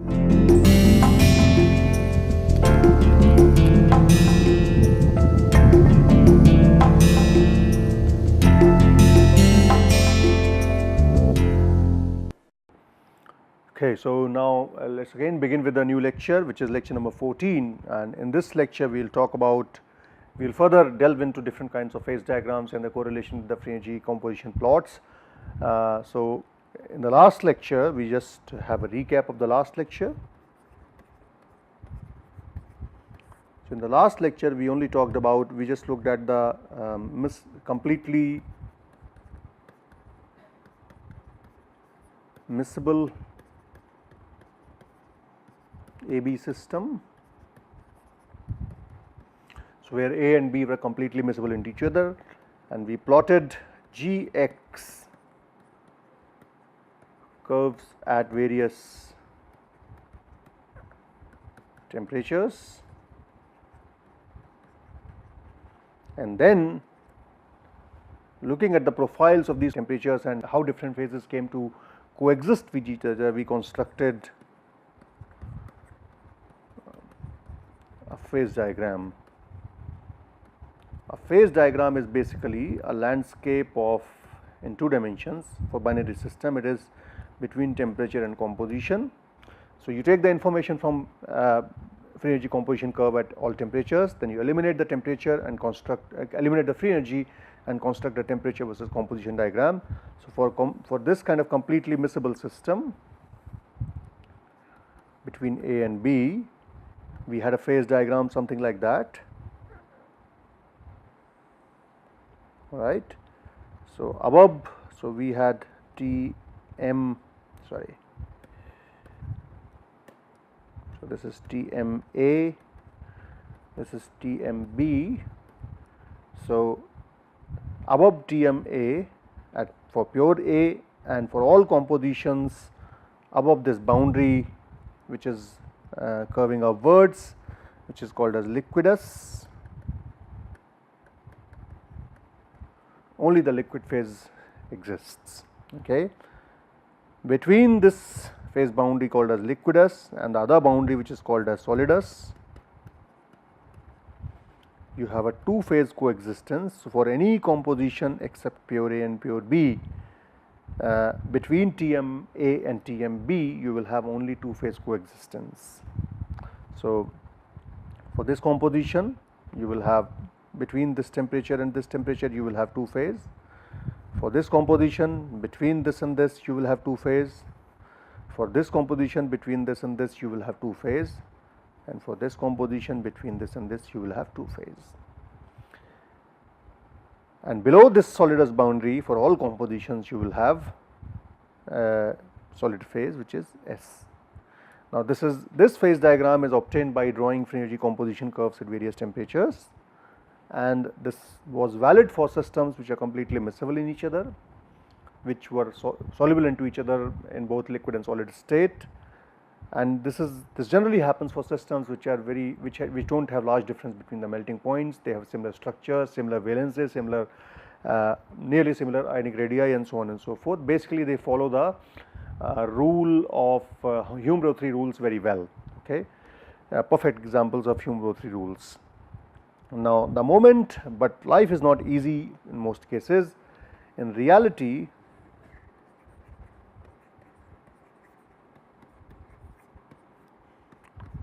Okay, so now let's again begin with a new lecture, which is lecture number 14, and in this lecture we will talk about, we will further delve into different kinds of phase diagrams and the correlation with the free energy composition plots. So in the last lecture we just have a recap of the last lecture. So in the last lecture we only talked about, we just looked at the completely miscible AB system, so where A and B were completely miscible into each other, and we plotted Gx curves at various temperatures, and then looking at the profiles of these temperatures and how different phases came to coexist with each other, we constructed a phase diagram. A phase diagram is basically a landscape of, in 2 dimensions. For binary system it is between temperature and composition. So you take the information from free energy composition curve at all temperatures, then you eliminate the temperature and eliminate the free energy and construct a temperature versus composition diagram. So for this kind of completely miscible system between A and B, we had a phase diagram something like that, right. So above, so we had so this is TMA, this is TMB. So above TMA for pure A and for all compositions above this boundary, which is curving upwards, which is called as liquidus, only the liquid phase exists. Okay. Between this phase boundary called as liquidus and the other boundary which is called as solidus, you have a 2 phase coexistence. So for any composition except pure A and pure B, between TMA and TMB you will have only 2 phase coexistence. So for this composition you will have, between this temperature and this temperature you will have 2 phase. For this composition between this and this you will have 2 phase. For this composition between this and this you will have 2 phase, and for this composition between this and this you will have 2 phase. And below this solidus boundary for all compositions you will have solid phase, which is S. Now this phase diagram is obtained by drawing free energy composition curves at various temperatures, and this was valid for systems which are completely miscible in each other, which were soluble into each other in both liquid and solid state. And this generally happens for systems which are which don't have large difference between the melting points. They have similar structure, similar valences, similar nearly similar ionic radii, and so on and so forth. Basically they follow the rule of Hume-Rothery rules very well. Okay, perfect examples of Hume-Rothery rules. Now the moment, but life is not easy in most cases. In reality,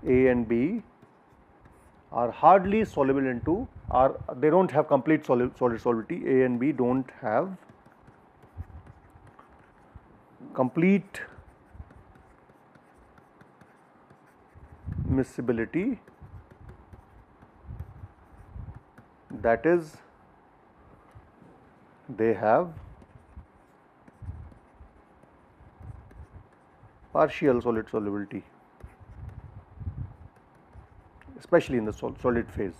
A and B are hardly soluble into, they do not have complete solid solubility. A and B do not have complete miscibility, that is, they have partial solid solubility, especially in the solid phase.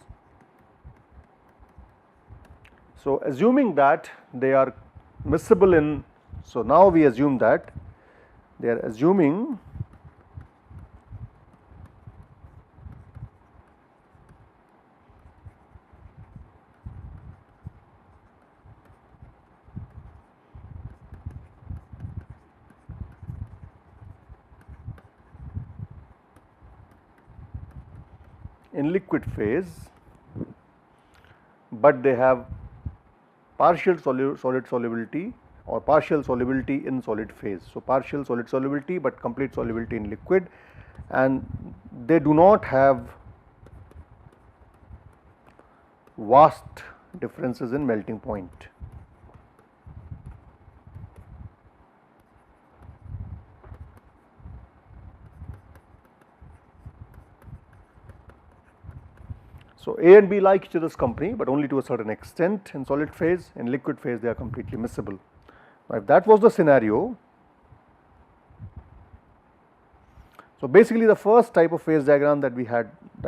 So assuming that they are miscible in, so now we assume that they are assuming in liquid phase, but they have partial solid solubility or partial solubility in solid phase. So, partial solid solubility, but complete solubility in liquid, and they do not have vast differences in melting point. So, A and B like each other's company, but only to a certain extent in solid phase. In liquid phase, they are completely miscible. Now, if that was the scenario, so basically the first type of phase diagram that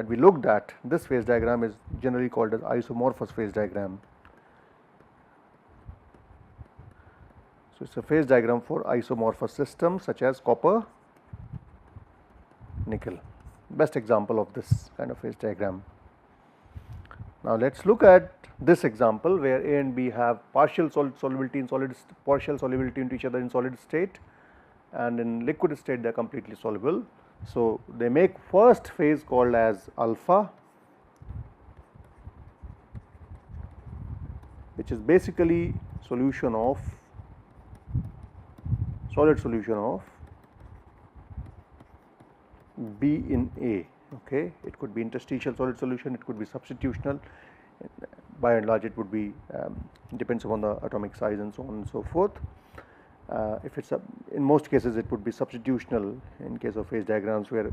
we looked at, this phase diagram is generally called as isomorphous phase diagram. So, it is a phase diagram for isomorphous systems such as copper, nickel, best example of this kind of phase diagram. Now, let us look at this example where A and B have partial solubility in partial solubility into each other in solid state, and in liquid state they are completely soluble. So, they make first phase called as alpha, which is basically solution of solid solution of B in A. Okay, it could be interstitial solid solution, it could be substitutional. By and large, it would be depends upon the atomic size and so on and so forth. If it's in most cases, it would be substitutional in case of phase diagrams where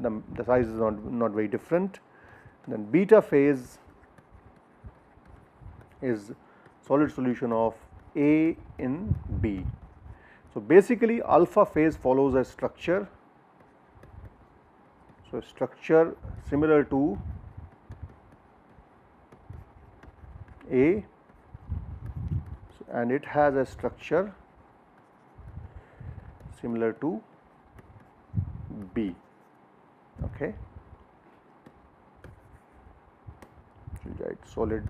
the size is not very different. Then beta phase is solid solution of A in B. So, basically alpha phase follows a structure. So, structure similar to A, and it has a structure similar to B. Okay. Right, solid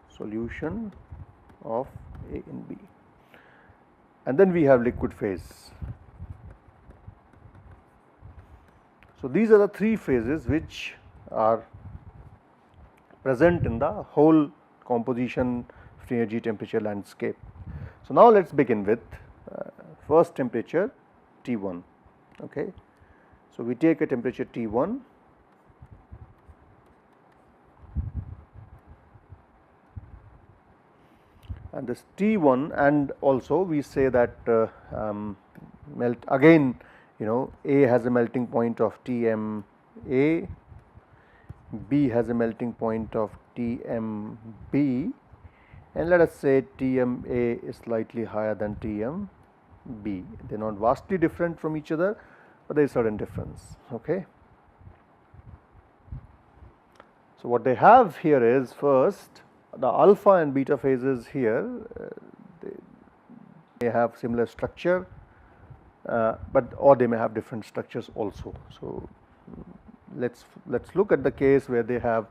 solution of A in B, and then we have liquid phase. So, these are the three phases which are present in the whole composition free energy temperature landscape. So, now let us begin with first temperature T1. Okay. So, we take a temperature T1 and this T1, and also we say that melt again, A has a melting point of TMA, B has a melting point of TMB, and let us say TMA is slightly higher than TMB. They are not vastly different from each other, but there is certain difference. Okay. So, what they have here is first the alpha and beta phases here, they have similar structure, but or they may have different structures also. So, let's look at the case where they have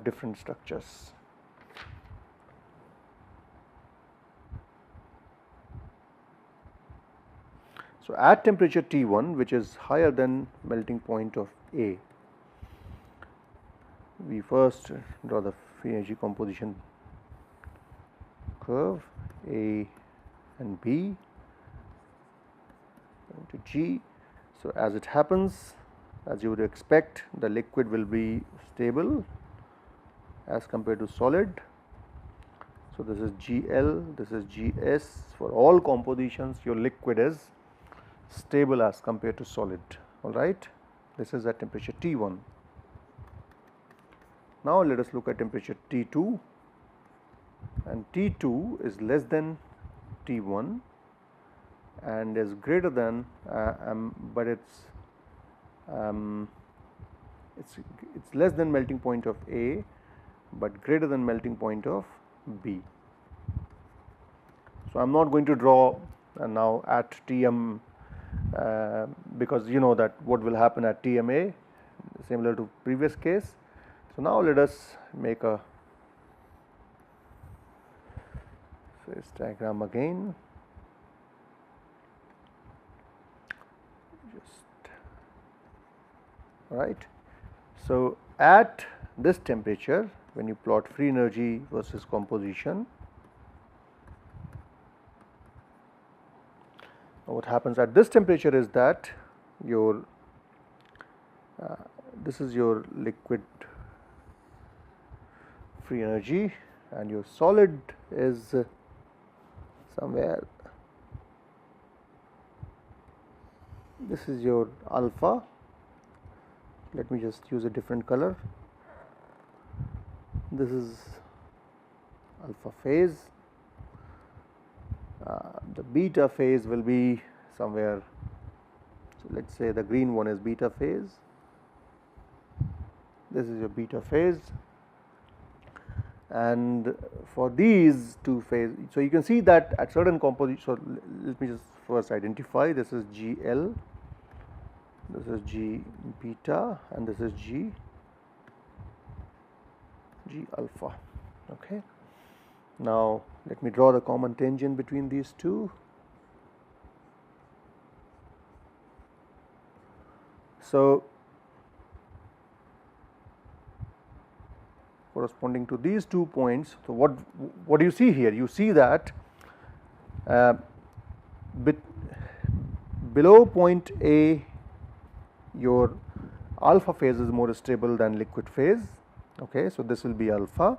different structures. So, at temperature T1, which is higher than melting point of A, we first draw the free energy composition curve A and B to G. So, as it happens, as you would expect, the liquid will be stable as compared to solid. So, this is GL, this is GS. For all compositions, your liquid is stable as compared to solid. All right. This is at temperature T1. Now, let us look at temperature T2, and T2 is less than T1 and is greater than, but it's less than melting point of A, but greater than melting point of B. So, I am not going to draw now at Tm because you know that what will happen at TMA, similar to previous case. So, now let us make a phase diagram again. Just right. So, at this temperature, when you plot free energy versus composition, what happens at this temperature is that your this is your liquid free energy and your solid is somewhere, this is your alpha. Let me just use a different color. This is alpha phase, the beta phase will be somewhere, so let us say the green one is beta phase, this is your beta phase, and for these two phases, so you can see that at certain composition, so let me just first identify, this is GL, this is G beta and this is G alpha. Okay. Now, let me draw the common tangent between these two. So, corresponding to these 2 points, so what do you see here? You see that below point A, your alpha phase is more stable than liquid phase. Okay, so this will be alpha.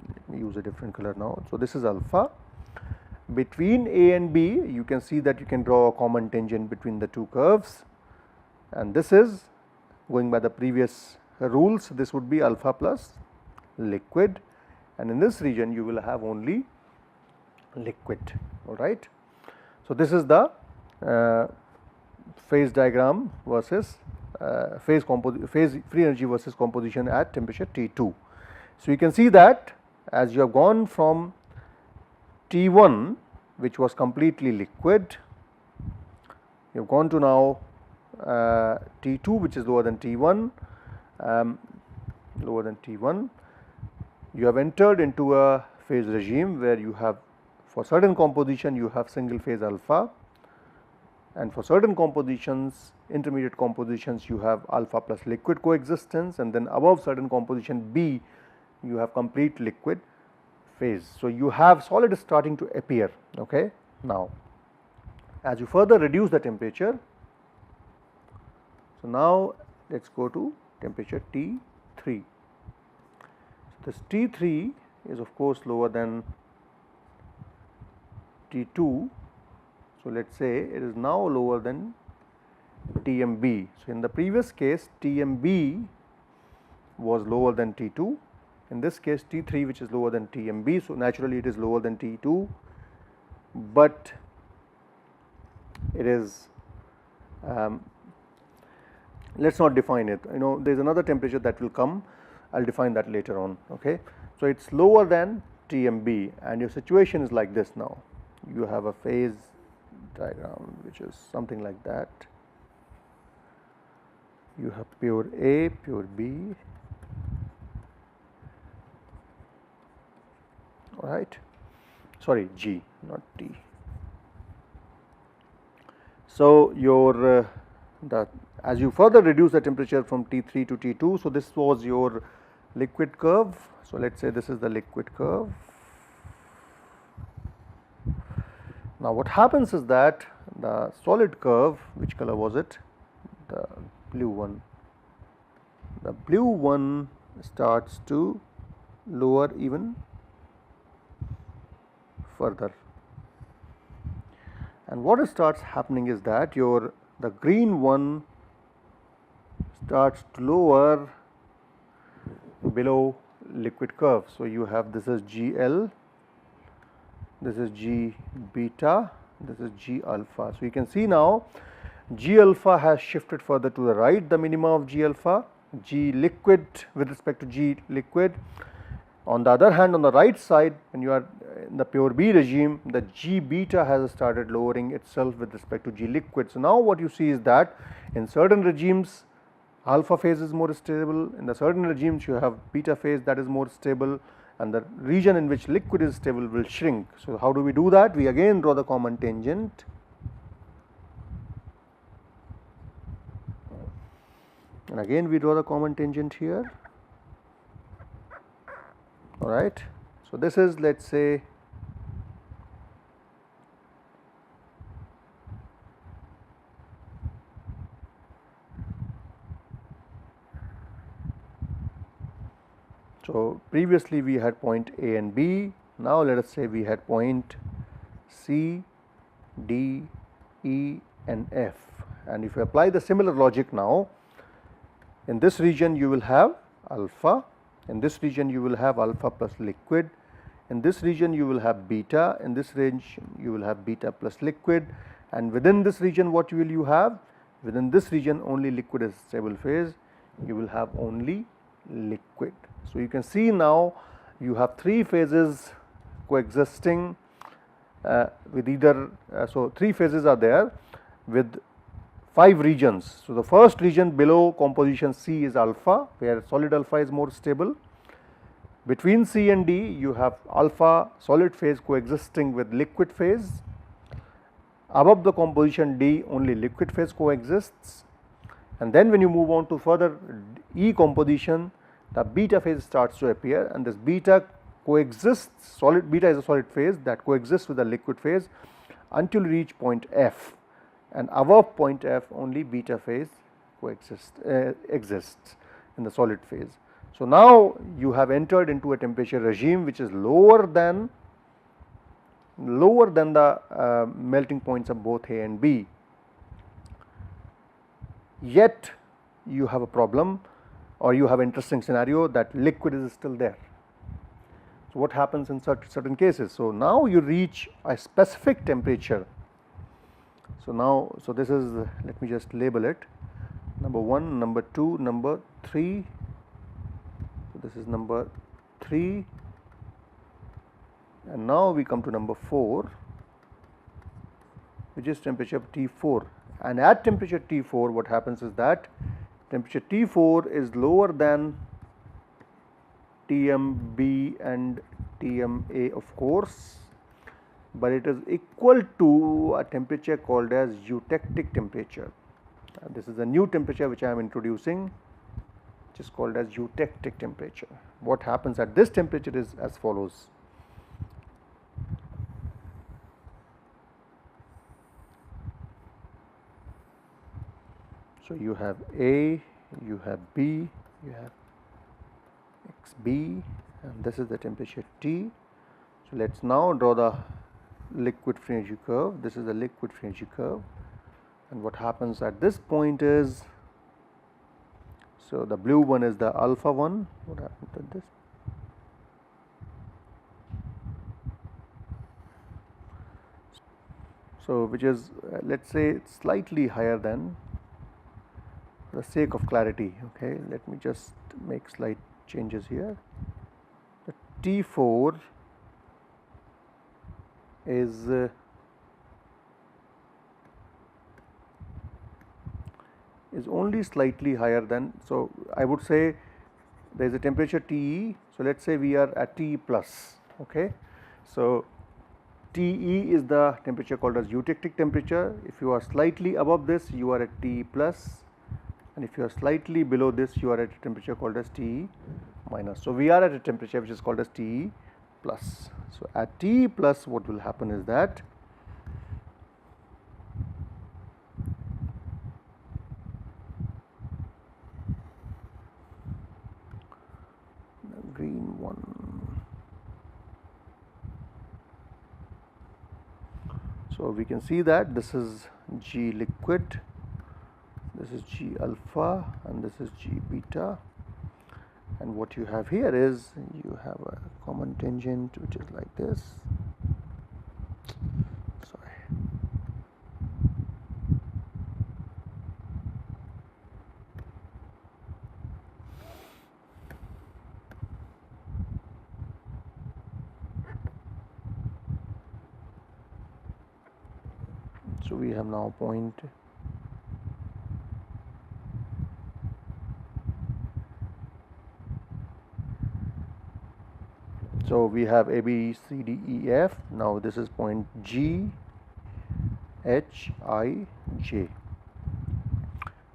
Let me use a different color now. So this is alpha. Between A and B, you can see that you can draw a common tangent between the two curves, and this is going by the previous rules. This would be alpha plus liquid, and in this region you will have only liquid. All right. So this is the phase diagram versus phase free energy versus composition at temperature T2. So you can see that as you have gone from T1, which was completely liquid, you have gone to now T2, which is lower than T1, you have entered into a phase regime where you have, for certain composition you have single phase alpha, and for certain compositions, intermediate compositions, you have alpha plus liquid coexistence, and then above certain composition B you have complete liquid phase. So you have solid starting to appear. Okay. Now, as you further reduce the temperature, so now let us go to temperature T3. So this T3 is of course lower than T2. So let us say it is now lower than TMB. So in the previous case TMB was lower than T2, in this case T3 which is lower than TMB. So naturally it is lower than T2, but it is let us not define it, there is another temperature that will come, I will define that later on. Okay. So it is lower than TMB, and your situation is like this. Now you have a phase diagram which is something like that. You have pure A, pure B, all right, sorry, G, not T. So your as you further reduce the temperature from T3 to T2, so this was your liquid curve. So let us say this is the liquid curve. Now what happens is that the solid curve, which color was it? The blue one. The blue one starts to lower even further, and what starts happening is that the green one starts to lower below liquid curve. So you have, this is GL, this is G beta, this is G alpha. So you can see now G alpha has shifted further to the right, the minima of G alpha, G liquid with respect to G liquid. On the other hand, on the right side, when you are in the pure B regime, the G beta has started lowering itself with respect to G liquid. So now what you see is that in certain regimes alpha phase is more stable, in the certain regimes you have beta phase that is more stable, and the region in which liquid is stable will shrink. So how do we do that? We again draw the common tangent. and again we draw the common tangent here. All right. So, this is, let us say, so previously we had point A and B, now let us say we had point C, D, E and F, and if you apply the similar logic now, in this region you will have alpha, in this region you will have alpha plus liquid, in this region you will have beta, in this range you will have beta plus liquid, and within this region what will you have? Within this region only liquid is stable phase, you will have only liquid. So, you can see now you have three phases coexisting with either, so three phases are there with 5 regions. So, the first region below composition C is alpha, where solid alpha is more stable. Between C and D you have alpha solid phase coexisting with liquid phase. Above the composition D only liquid phase coexists, and then when you move on to further E composition, the beta phase starts to appear, and this beta coexists, beta is a solid phase that coexists with the liquid phase until you reach point F, and above point F only beta phase exists in the solid phase. So, now you have entered into a temperature regime which is lower than the melting points of both A and B, yet you have a problem, or you have an interesting scenario that liquid is still there. So, what happens in certain cases? So, now you reach a specific temperature. So, now, so this is, let me just label it, number 1, number 2, number 3. So, this is number 3, and now we come to number 4, which is temperature T4, and at temperature T4 what happens is that temperature T4 is lower than TMB and TMA of course, but it is equal to a temperature called as eutectic temperature. This is a new temperature which I am introducing, which is called as eutectic temperature. What happens at this temperature is as follows. So, you have A, you have B, you have XB, and this is the temperature T. So, let us now draw the liquid free energy curve. This is the liquid free energy curve, and what happens at this point is, so the blue one is the alpha one. What happens at this? So, which is let us say slightly higher than, for the sake of clarity, okay, let me just make slight changes here. The T4 is only slightly higher than, so I would say there is a temperature TE. So, let us say we are at TE plus, okay. So, TE is the temperature called as eutectic temperature. If you are slightly above this, you are at TE plus, and if you are slightly below this, you are at a temperature called as TE minus. So, we are at a temperature which is called as TE plus. So, at TE plus what will happen is that the green one. So, we can see that this is G liquid, this is G alpha, and this is G beta, and what you have here is you have a common tangent which is like this. Sorry. So, we have now point so we have A, B, C, D, E, F. Now, this is point G, H, I, J.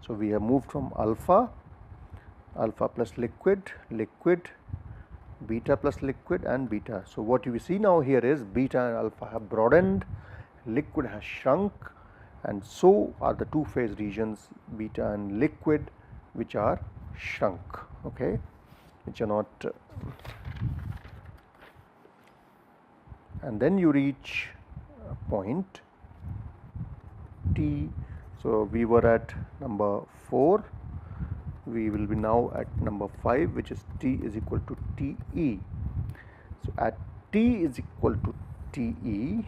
So, we have moved from alpha alpha plus liquid, liquid, beta plus liquid, and beta. So, what you see now here is beta and alpha have broadened, liquid has shrunk, and so are the two phase regions beta and liquid, which are shrunk, okay, which are not and then you reach a point T. So, we were at number 4, we will be now at number 5, which is T is equal to TE. So, at T is equal to TE,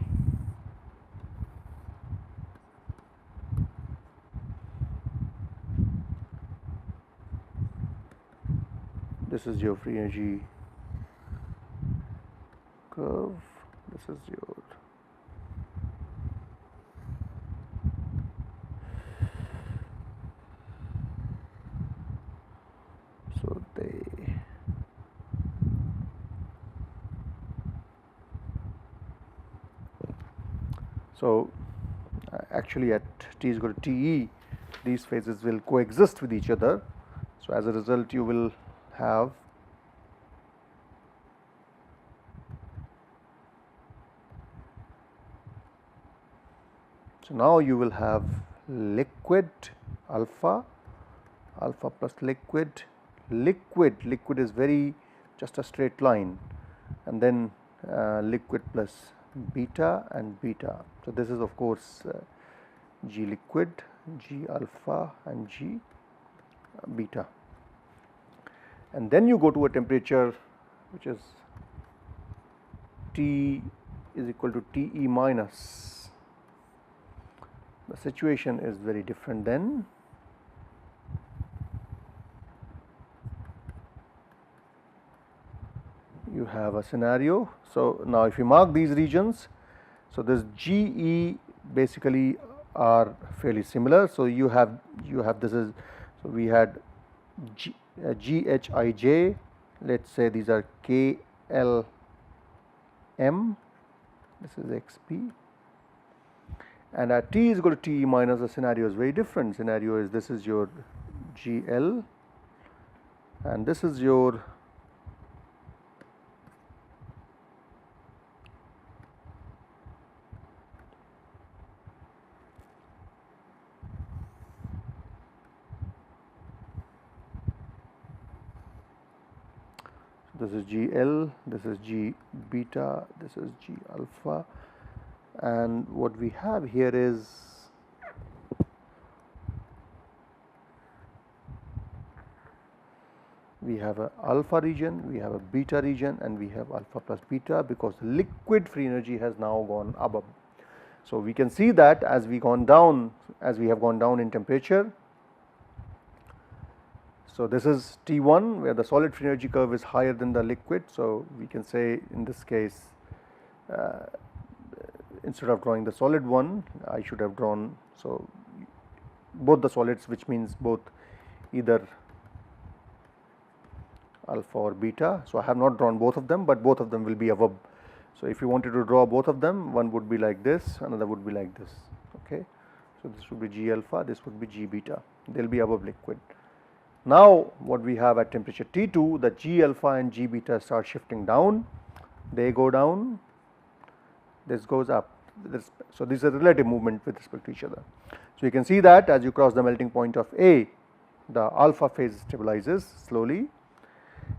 this is your free energy curve, this is your so actually at T is equal to TE, these phases will coexist with each other. So, as a result you will have now you will have liquid alpha, alpha plus liquid, liquid is very just a straight line, and then liquid plus beta and beta. So, this is of course G liquid, G alpha and G beta, and then you go to a temperature which is T is equal to TE minus. The situation is very different then. You have a scenario. So, now if you mark these regions, so this GE basically are fairly similar. So, you have this is, so we had GHIJ, let us say these are KLM, this is XP, and at T is equal to TE minus, the scenario is very different. Scenario is this is your GL and this is your this is GL, this is G beta, this is G alpha, and what we have here is we have a alpha region, we have a beta region, and we have alpha plus beta, because liquid free energy has now gone above. So, we can see that as we have gone down in temperature. So, this is T1 where the solid free energy curve is higher than the liquid. So, we can say in this case instead of drawing the solid one, I should have drawn, so both the solids, which means both either alpha or beta. So, I have not drawn both of them, but both of them will be above. So, if you wanted to draw both of them, one would be like this, another would be like this, okay. So, this would be G alpha, this would be G beta, they will be above liquid. Now, what we have at temperature T2, the G alpha and G beta start shifting down, they go down, this goes up. So, this is a relative movement with respect to each other. So, you can see that as you cross the melting point of A, the alpha phase stabilizes slowly.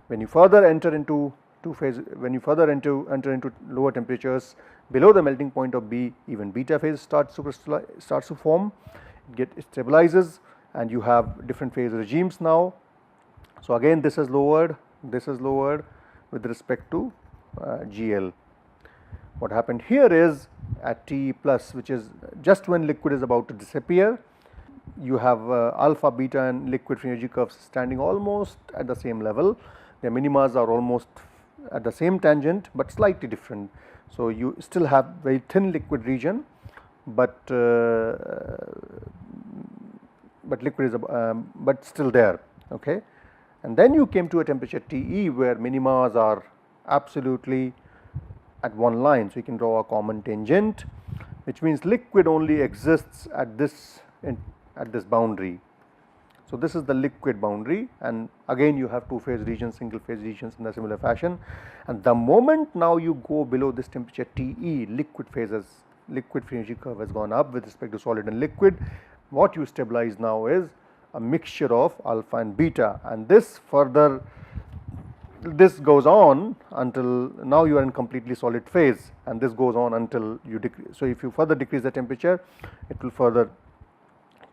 When you further enter into enter into lower temperatures below the melting point of B, even beta phase starts to form, it stabilizes, and you have different phase regimes now. So, again this is lowered with respect to GL. What happened here is at T plus, which is just when liquid is about to disappear, you have alpha, beta and liquid free energy curves standing almost at the same level. Their minimas are almost at the same tangent, but slightly different. So, you still have very thin liquid region, but liquid is but still there, okay. And then you came to a temperature TE where minimas are absolutely at one line. So, you can draw a common tangent, which means liquid only exists at this boundary. So, this is the liquid boundary, and again you have two phase regions, single phase regions in a similar fashion. And the moment now you go below this temperature TE, liquid phases, liquid free energy curve has gone up with respect to solid and liquid. What you stabilize now is a mixture of alpha and beta, and this goes on until now you are in completely solid phase, and this goes on until you decrease. So, if you further decrease the temperature, it will further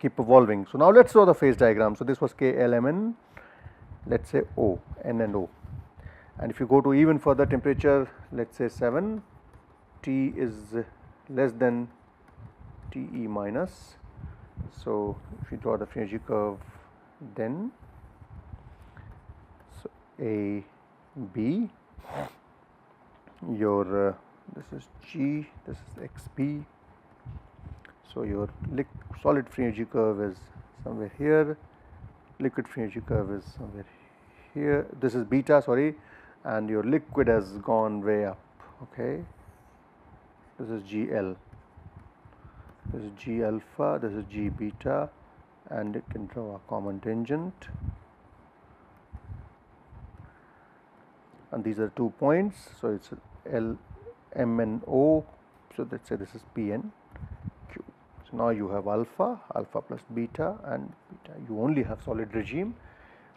keep evolving. So, now let us draw the phase diagram. So, this was KLMN, let us say O, N and O, and if you go to even further temperature, let us say 7, T is less than TE minus. So, if you draw the free energy curve, then so A, B, your this is G, this is XB. So, your solid free energy curve is somewhere here, liquid free energy curve is somewhere here, this is beta, sorry, and your liquid has gone way up, okay. This is GL, this is G alpha, this is G beta, and it can draw a common tangent, and these are 2 points. So, it is L, M and O. So, let us say this is P and Q. So, now you have alpha, alpha plus beta and beta, you only have solid regime.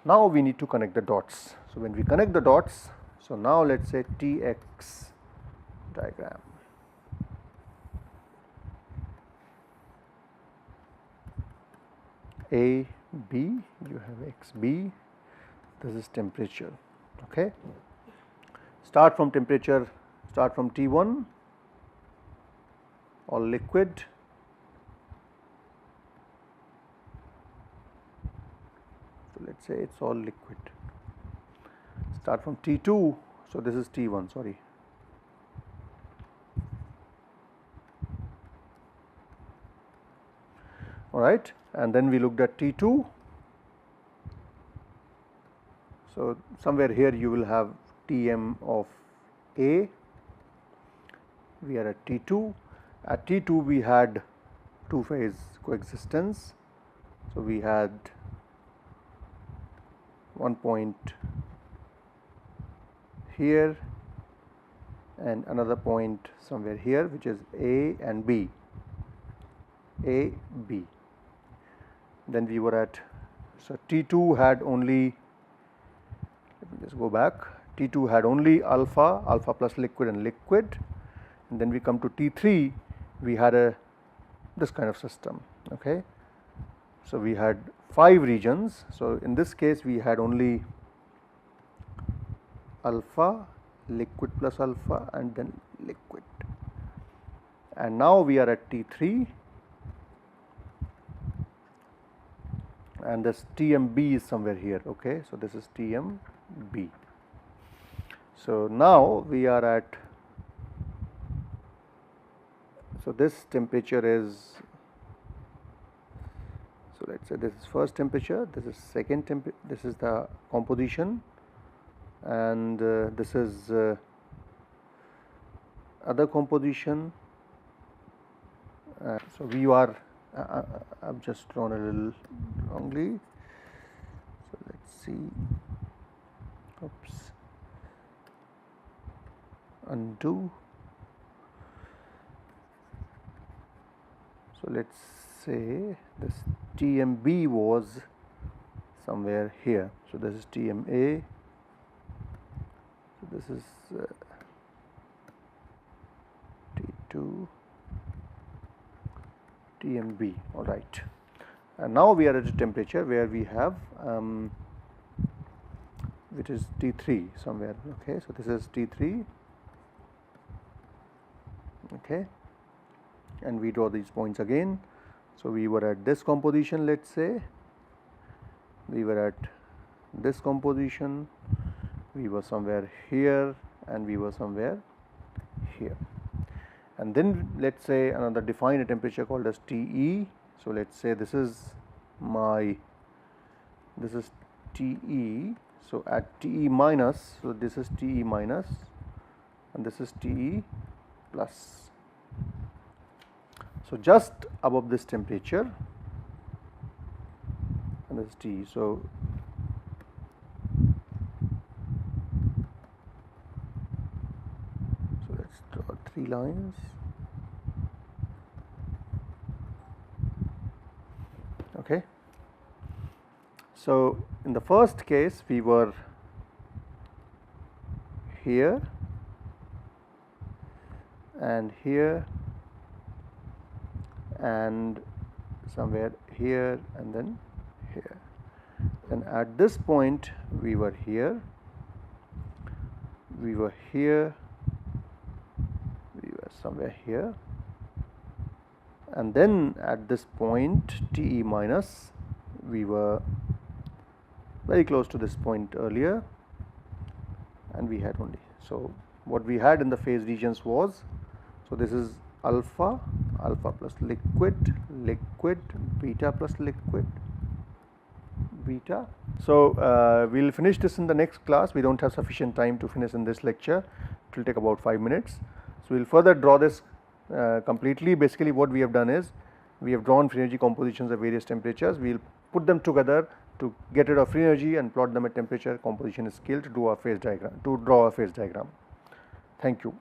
Now, we need to connect the dots. So, when we connect the dots, so now let us say TX diagram. A, B, you have XB, this is temperature, okay. Start from temperature, start from T1, all liquid, so let us say it is all liquid. Start from T2, so this is T1, sorry. All right, and then we looked at T2. So, somewhere here you will have Tm of A, we are at T2. At T2 we had two phase coexistence. So, we had one point here and another point somewhere here, which is A and B, A, B. Then we were at, so T2 had only, let me just go back, T2 had only alpha, alpha plus liquid and liquid, and then we come to T3, we had this kind of system, okay. So, we had 5 regions. So, in this case we had only alpha, liquid plus alpha and then liquid, and now we are at T3, and this TMB is somewhere here, okay. So, this is TMB. So, now we are at, so this temperature is, so let us say this is first temperature, this is second temperature, this is the composition, and this is other composition. So, we are, I have just drawn a little wrongly. So, let us see, oops, undo. So, let us say this TMB was somewhere here. So, this is TMA, so this is T2, TMB, all right. And now we are at a temperature where we have which is T3 somewhere, okay. So, this is T3, okay, and we draw these points again. So, we were at this composition, let us say, we were at this composition, we were somewhere here and we were somewhere here, and then let us say another define a temperature called as TE. So, let us say this is my, this is TE. So, at TE minus, so this is TE minus and this is TE plus. So, just above this temperature, and this is T. So let's draw 3 lines. Okay. So in the first case we were here and here and somewhere here and then here. Then at this point we were here, we were here, we were somewhere here, and then at this point TE minus we were very close to this point earlier, and we had only, so what we had in the phase regions was, so this is alpha, alpha plus liquid, liquid, beta plus liquid, beta. So we will finish this in the next class. We don't have sufficient time to finish in this lecture. It will take about 5 minutes. So we will further draw this completely. Basically what we have done is we have drawn free energy compositions at various temperatures. We will put them together to get rid of free energy and plot them at temperature, composition, scale to do our phase diagram, to draw a phase diagram. Thank you.